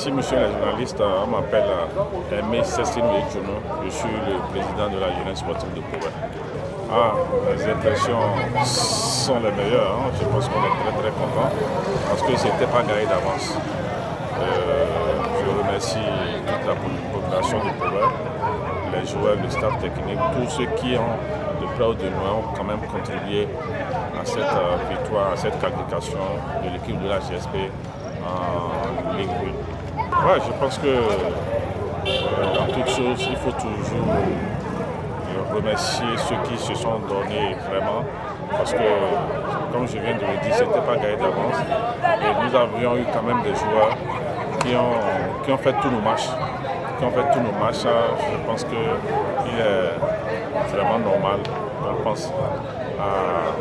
Merci monsieur le journaliste. On m'appelle Aimé Cécile Jono. Je suis le président de la jeunesse sportive de Pau Vert. Les impressions sont les meilleures. Je pense qu'on est très content parce que ce n'était pas gagné d'avance. Je remercie toute la population de Pau Vert, les joueurs, le staff technique, tous ceux qui ont de près ou de loin ont quand même contribué à cette victoire, à cette qualification de l'équipe de la GSP en Ligue 1. Ouais, je pense que dans toutes choses, il faut toujours remercier ceux qui se sont donnés vraiment, parce que, comme je viens de le dire, ce n'était pas gagné d'avance. Et nous avions eu quand même des joueurs qui ont fait tous nos matchs. Je pense qu'il est vraiment normal qu'on pense à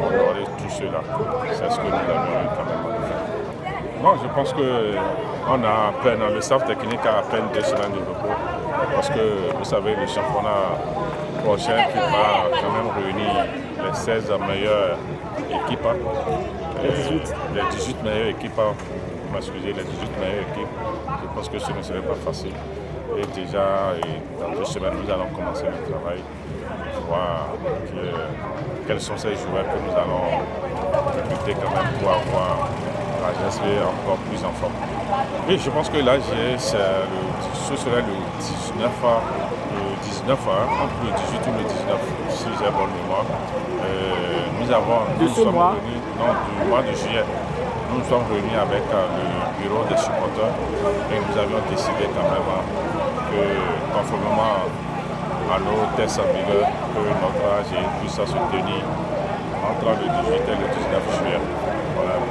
honorer tout cela. C'est ce que nous avons eu quand même. Bon, je pense qu'on a à peine, le staff technique a à peine 2 semaines de repos, parce que vous savez, le championnat prochain qui va quand même réunir les 16 meilleures équipes, les 18 meilleures équipes, les 18 meilleures équipes. Je pense que ce ne serait pas facile. Et déjà, dans 2 semaines, nous allons commencer le travail, voir quels sont ces joueurs que nous allons recruter quand même pour avoir la GSP encore plus en forme. Oui, je pense que l'AGS, ce serait le 19, entre le 18 ou le 19, si j'ai bonne mémoire. Nous sommes venus, du mois de juillet. Nous nous sommes réunis avec le bureau des supporters et nous avions décidé quand même que, conformément à nos tests en vigueur, que notre AG puisse se tenir entre le 18 et le 19 juillet. Voilà.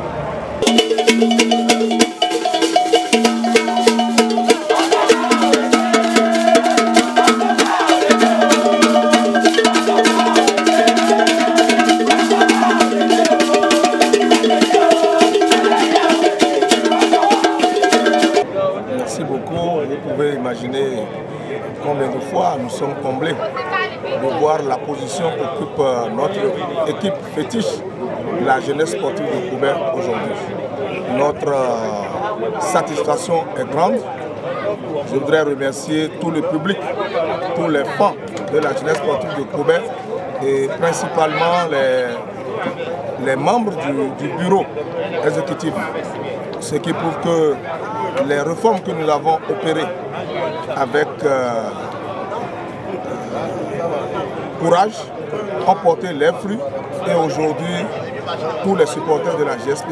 Merci beaucoup. Vous pouvez imaginer combien de fois nous sommes comblés de voir la position qu'occupe notre équipe fétiche, la jeunesse sportive de Pau Vert aujourd'hui. Notre satisfaction est grande. Je voudrais remercier tout le public, tous les fans de la jeunesse sportive de Pau Vert et principalement les membres du bureau exécutif. Ce qui prouve que les réformes que nous avons opérées avec courage ont porté les fruits et aujourd'hui tous les supporters de la GSP,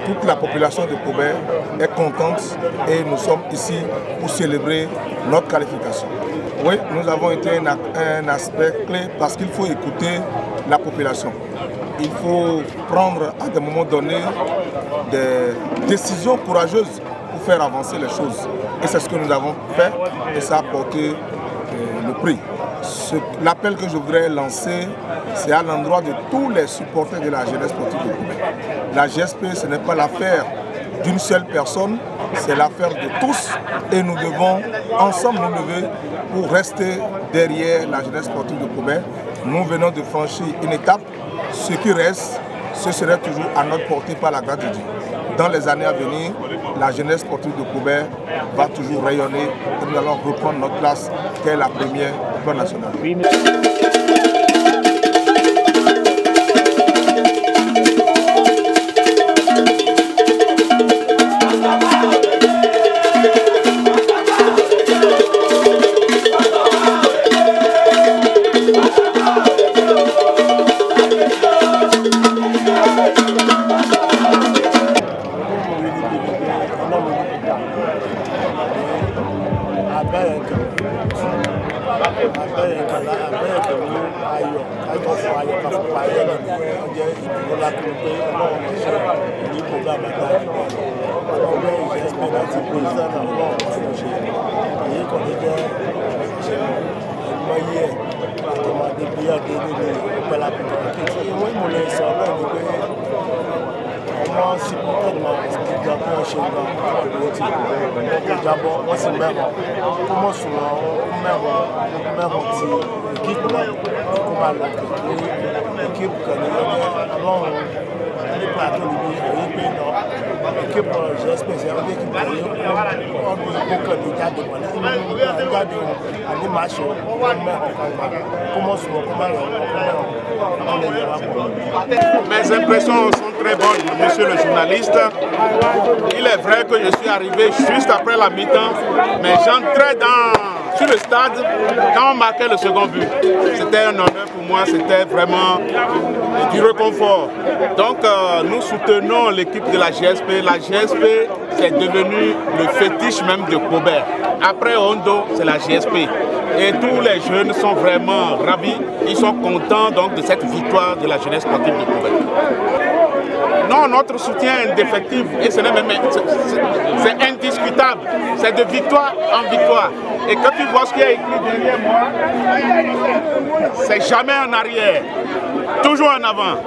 toute la population de Pau Vert est contente et nous sommes ici pour célébrer notre qualification. Oui, nous avons été un aspect clé parce qu'il faut écouter la population. Il faut prendre à des moments donnés des décisions courageuses pour faire avancer les choses. Et c'est ce que nous avons fait et ça a porté le prix. L'appel que je voudrais lancer, c'est à l'endroit de tous les supporters de la jeunesse sportive de Pau Vert. La GSP, ce n'est pas l'affaire d'une seule personne, c'est l'affaire de tous et nous devons ensemble nous lever pour rester derrière la jeunesse sportive de Pau Vert. Nous venons de franchir une étape, ce qui reste, ce serait toujours à notre portée par la grâce de Dieu. Dans les années à venir, la jeunesse sportive de Pau Vert va toujours rayonner et nous allons reprendre notre place qui est la première au plan national. plateau Libye, l'équipe GSP, c'est une équipe qui a candidat de match, Mes impressions sont très bonnes, monsieur le journaliste. Il est vrai que je suis arrivé juste après la mi-temps, mais j'entrais sur le stade quand on marquait le second but. C'était un honneur pour moi, c'était vraiment du réconfort. Donc nous soutenons l'équipe de la GSP. La GSP, c'est devenu le fétiche même de Paubert. Après Hondo, c'est la GSP. Et tous les jeunes sont vraiment ravis. Ils sont contents donc de cette victoire de la jeunesse sportive de Paubert. Non, notre soutien est indéfectible et c'est indiscutable. C'est de victoire en victoire. Et quand tu vois ce qui est écrit derrière moi, c'est jamais en arrière, toujours en avant.